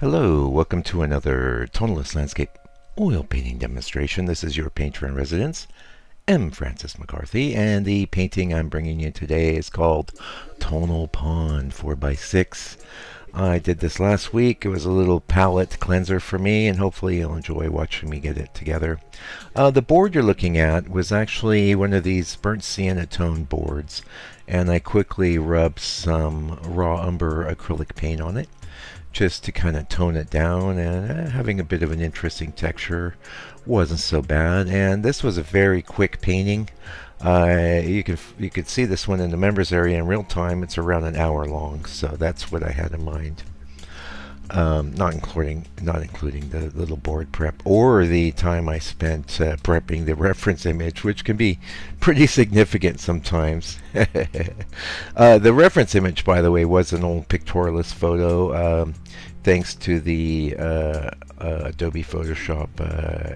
Hello, welcome to another tonalist landscape oil painting demonstration. This is your painter in residence, M. Francis McCarthy, and the painting I'm bringing you today is called Tonal Pond 4x6. I did this last week. It was a little palette cleanser for me, and hopefully you'll enjoy watching me get it together. The board you're looking at was actually one of these burnt sienna tone boards, and I quickly rubbed some raw umber acrylic paint on it just to kind of tone it down, and having a bit of an interesting texture wasn't so bad. And this was a very quick painting. You could see this one in the members area in real time. It's around an hour long, so that's what I had in mind. Not including the little board prep or the time I spent prepping the reference image, which can be pretty significant sometimes. The reference image, by the way, was an old pictorialist photo. Thanks to the Adobe Photoshop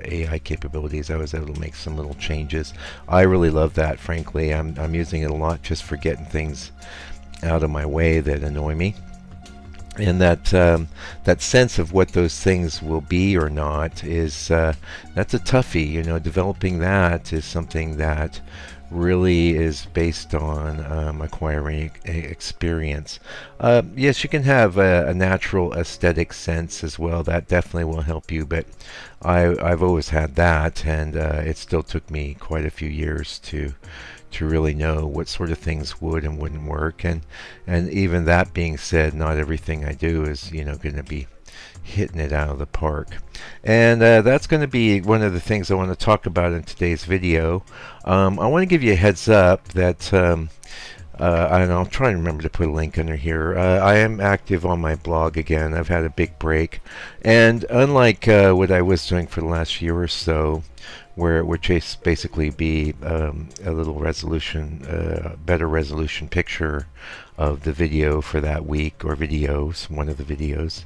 AI capabilities, I was able to make some little changes. I really love that, frankly. I'm using it a lot just for getting things out of my way that annoy me. And that sense of what those things will be or not is that's a toughie. You know, developing that is something that really is based on acquiring experience. Yes, you can have a natural aesthetic sense as well. That definitely will help you, but I've always had that, and it still took me quite a few years to really know what sort of things would and wouldn't work. And even that being said, not everything I do is, you know, going to be hitting it out of the park. And that's going to be one of the things I want to talk about in today's video. I want to give you a heads up that and I'll try and remember to put a link under here. I am active on my blog again. I've had a big break, and unlike what I was doing for the last year or so, where it would just basically be a little resolution, better resolution picture of the video for that week, or videos, one of the videos,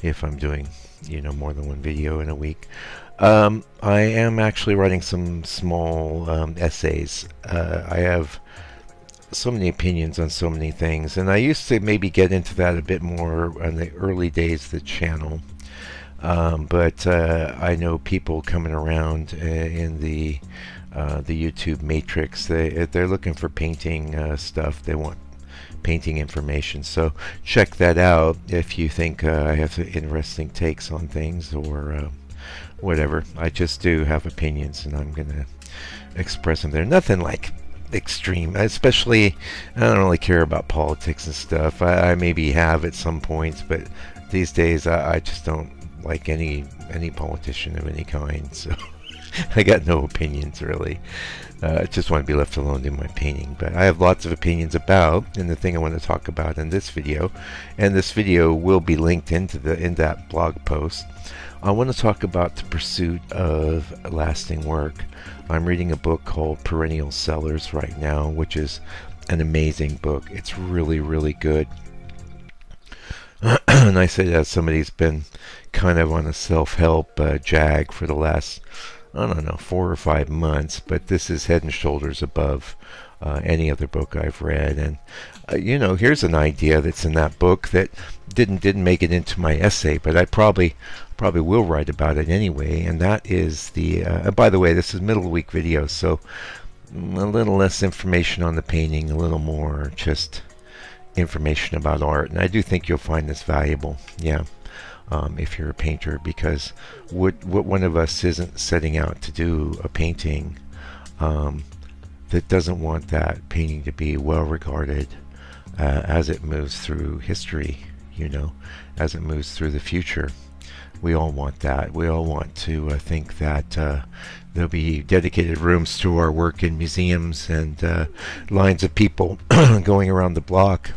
if I'm doing, you know, more than one video in a week. I am actually writing some small essays. I have so many opinions on so many things, and I used to maybe get into that a bit more in the early days of the channel. But I know people coming around in the YouTube matrix. They're looking for painting stuff. They want painting information. So check that out if you think I have interesting takes on things, or whatever. I just do have opinions, and I'm gonna express them there. Nothing like extreme, especially I don't really care about politics and stuff. I maybe have at some points, but these days I just don't like any politician of any kind, so I got no opinions really. I just want to be left alone in my painting. But I have lots of opinions about, and the thing I want to talk about in this video, and this video will be linked in that blog post. I want to talk about the pursuit of lasting work. I'm reading a book called Perennial Sellers right now, which is an amazing book. It's really, really good. And I say that as somebody who's been kind of on a self-help jag for the last, I don't know, 4 or 5 months, but this is head and shoulders above any other book I've read. And you know, here's an idea that's in that book that didn't make it into my essay, but I probably will write about it anyway. And that is the by the way, this is middle of the week video, so a little less information on the painting, a little more just information about art. And I do think you'll find this valuable, yeah, if you're a painter, because what one of us isn't setting out to do a painting that doesn't want that painting to be well regarded as it moves through history, you know, as it moves through the future. We all want that. We all want to think that there'll be dedicated rooms to our work in museums, and lines of people going around the block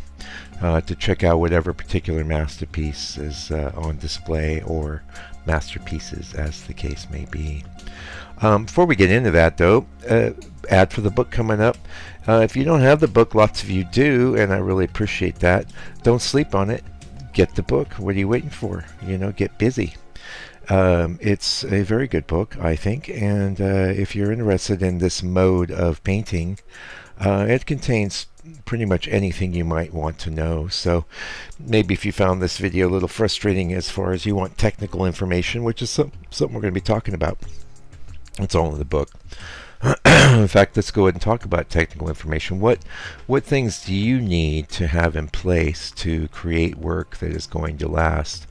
to check out whatever particular masterpiece is on display, or masterpieces, as the case may be. Before we get into that, though, ad for the book coming up. If you don't have the book, lots of you do, and I really appreciate that. Don't sleep on it. Get the book. What are you waiting for? You know, get busy. It's a very good book, I think, and if you're interested in this mode of painting, it contains pretty much anything you might want to know. So maybe if you found this video a little frustrating as far as you want technical information, which is something we're going to be talking about. It's all in the book. In fact, let's go ahead and talk about technical information. What things do you need to have in place to create work that is going to last,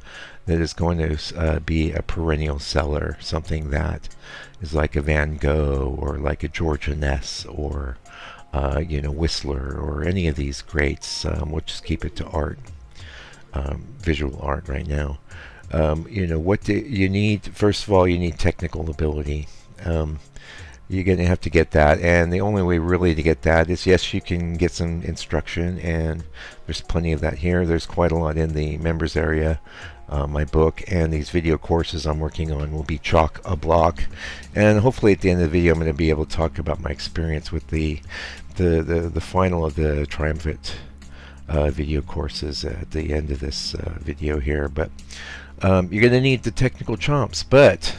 that is going to be a perennial seller, something that is like a Van Gogh or like a Georgia Ness or you know, Whistler or any of these greats? We'll just keep it to art, visual art right now. You know, what do you need? First of all, you need technical ability. You're going to have to get that, and the only way really to get that is, yes, you can get some instruction, and there's plenty of that here. There's quite a lot in the members area. My book and these video courses I'm working on will be chock-a-block, and hopefully at the end of the video I'm going to be able to talk about my experience with the final of the Triumphant video courses at the end of this video here. But you're going to need the technical chops. But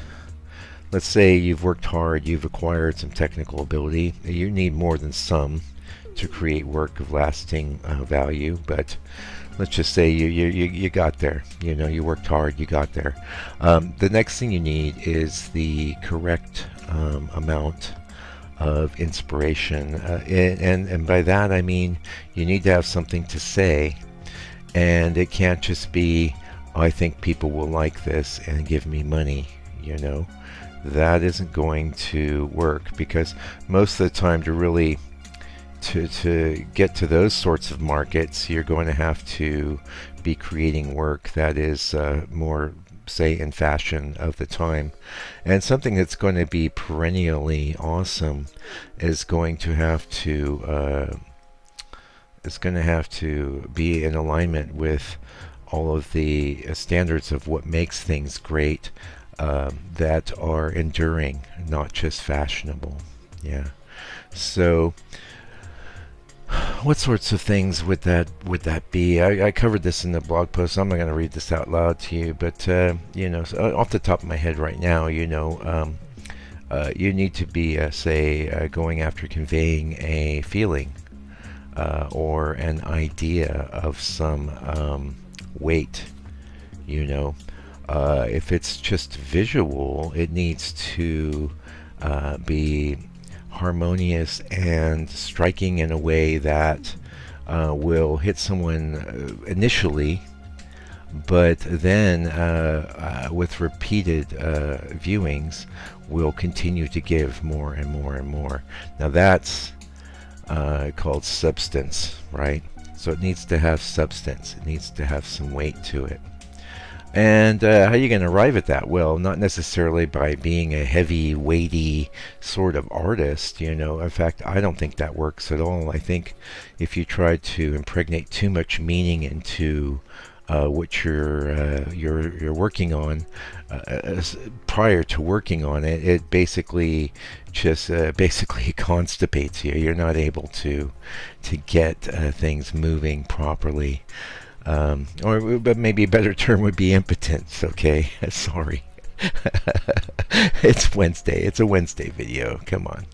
let's say you've worked hard, you've acquired some technical ability. You need more than some to create work of lasting value, but let's just say you got there. You know, you worked hard, you got there. The next thing you need is the correct amount of inspiration, and by that I mean you need to have something to say, and it can't just be, I think people will like this and give me money. You know, that isn't going to work, because most of the time to really to get to those sorts of markets, you're going to have to be creating work that is more, say, in fashion of the time, and something that's going to be perennially awesome is going to have to be in alignment with all of the standards of what makes things great, that are enduring, not just fashionable. Yeah. So what sorts of things would that be? I covered this in the blog post, so I'm not going to read this out loud to you, but you know, so off the top of my head right now, you know, you need to be say going after conveying a feeling or an idea of some weight. You know, if it's just visual, it needs to be harmonious and striking in a way that will hit someone initially, but then with repeated viewings will continue to give more and more and more. Now that's called substance, right? So it needs to have substance. It needs to have some weight to it. And how are you going to arrive at that? Well, not necessarily by being a heavy, weighty sort of artist, you know. In fact, I don't think that works at all. I think if you try to impregnate too much meaning into what you're working on prior to working on it, it basically just basically constipates you. You're not able to get things moving properly. But maybe a better term would be impotence. Okay, sorry. It's Wednesday. It's a Wednesday video. Come on,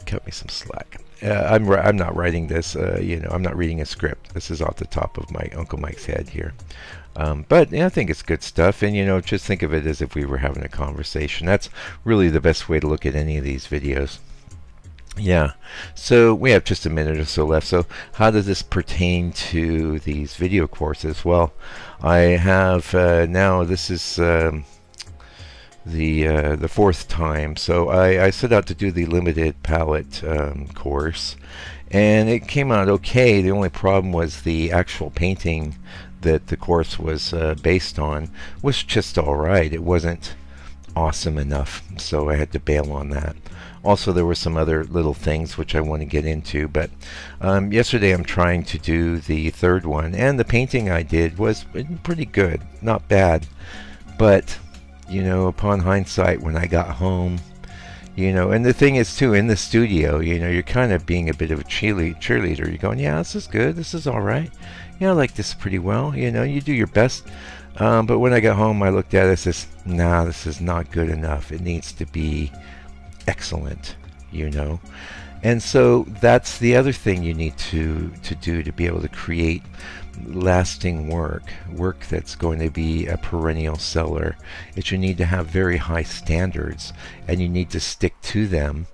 cut me some slack. I'm not writing this. You know, I'm not reading a script. This is off the top of my Uncle Mike's head here. But yeah, I think it's good stuff. And you know, just think of it as if we were having a conversation. That's really the best way to look at any of these videos. Yeah, so we have just a minute or so left. So how does this pertain to these video courses? Well, I have now, this is the fourth time. So I set out to do the limited palette course, and it came out okay. The only problem was the actual painting that the course was based on was just all right. It wasn't awesome enough, so I had to bail on that. Also, there were some other little things which I want to get into, but yesterday I'm trying to do the third one, and the painting I did was pretty good, not bad. But, you know, upon hindsight, when I got home, you know, and the thing is too, in the studio, you know, you're kind of being a bit of a cheerleader. You're going, yeah, this is good, this is all right. Yeah, I like this pretty well, you know, you do your best. But when I got home, I looked at it and says, nah, this is not good enough. It needs to be excellent, you know. And so that's the other thing you need to do to be able to create lasting work that's going to be a perennial seller, is you need to have very high standards, and you need to stick to them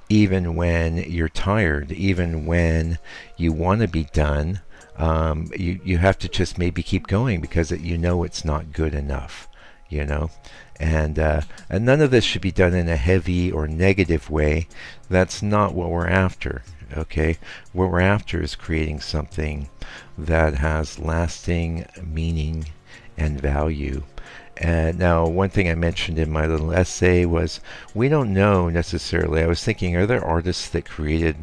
even when you're tired, even when you want to be done. You have to just maybe keep going because you know it's not good enough, you know. And none of this should be done in a heavy or negative way. That's not what we're after. Okay, what we're after is creating something that has lasting meaning and value. And now, one thing I mentioned in my little essay was we don't know necessarily. I was thinking, are there artists that created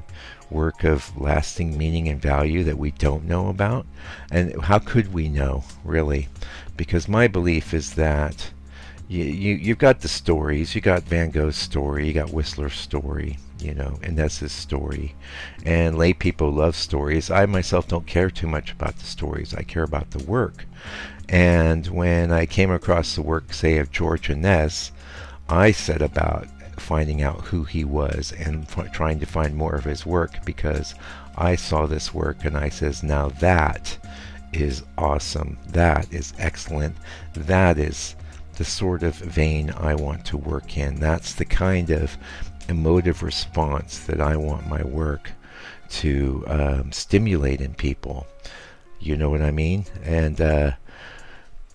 work of lasting meaning and value that we don't know about? And how could we know, really? Because my belief is that you've got the stories. You got Van Gogh's story, you got Whistler's story, you know, and that's his story. And lay people love stories. I myself don't care too much about the stories. I care about the work. And when I came across the work, say, of George Inness, I set about finding out who he was and trying to find more of his work, because I saw this work and I says, now that is awesome. That is excellent. That is the sort of vein I want to work in. That's the kind of emotive response that I want my work to stimulate in people. You know what I mean? And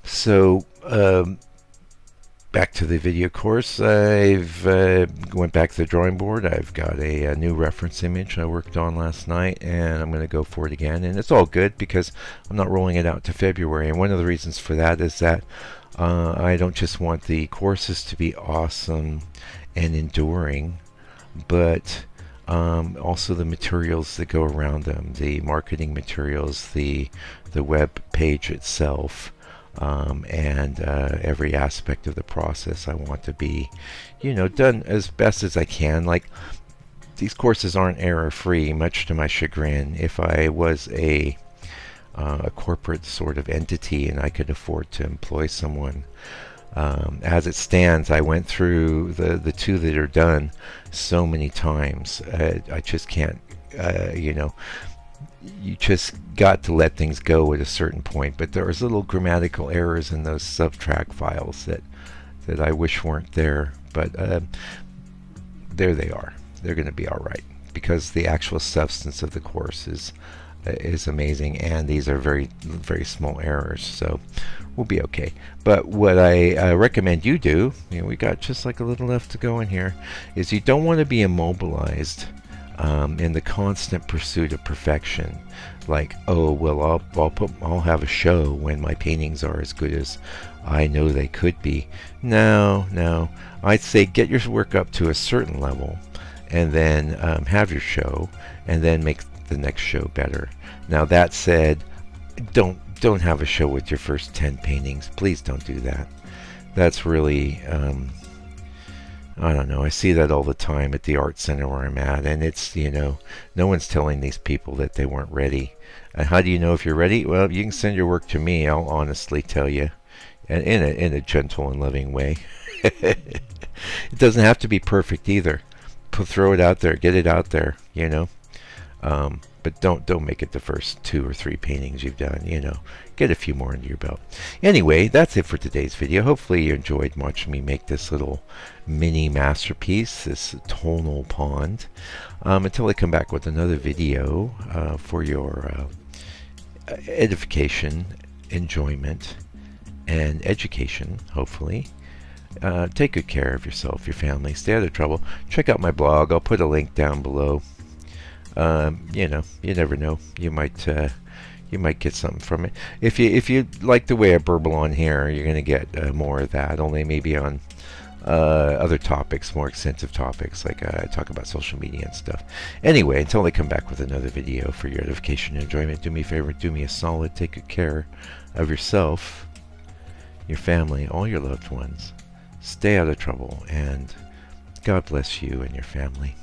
so back to the video course. I've went back to the drawing board. I've got a new reference image I worked on last night, and I'm going to go for it again. And it's all good because I'm not rolling it out to February. And one of the reasons for that is that I don't just want the courses to be awesome and enduring, but also the materials that go around them, the marketing materials, the web page itself, and every aspect of the process I want to be, you know, done as best as I can. Like, these courses aren't error-free, much to my chagrin. If I was a corporate sort of entity and I could afford to employ someone, as it stands, I went through the two that are done so many times. I just can't, you know, you just got to let things go at a certain point. But there's little grammatical errors in those subtract files that I wish weren't there. But there they are. They're going to be all right, because the actual substance of the course is amazing, and these are very, very small errors, so we'll be okay. But what I recommend you do, you know, we got just like a little left to go in here, is you don't want to be immobilized in the constant pursuit of perfection. Like, oh well, I'll have a show when my paintings are as good as I know they could be. No, I'd say get your work up to a certain level, and then have your show, and then make the next show better. Now, that said, don't have a show with your first 10 paintings. Please don't do that. That's really I don't know, I see that all the time at the art center where I'm at, and it's, you know, no one's telling these people that they weren't ready. How do you know if you're ready? Well, you can send your work to me. I'll honestly tell you, and in a gentle and loving way. It doesn't have to be perfect either. Throw it out there, get it out there, you know. But don't make it the first 2 or 3 paintings you've done, you know. Get a few more under your belt. Anyway, that's it for today's video. Hopefully you enjoyed watching me make this little mini masterpiece, this tonal pond. Until I come back with another video for your edification, enjoyment, and education, hopefully. Take good care of yourself, your family. Stay out of trouble. Check out my blog. I'll put a link down below. You know, you never know. You might get something from it. If you like the way I burble on here, you're gonna get more of that. Only maybe on other topics, more extensive topics, like I talk about social media and stuff. Anyway, until I come back with another video for your edification and enjoyment, do me a favor, do me a solid. Take good care of yourself, your family, all your loved ones. Stay out of trouble, and God bless you and your family.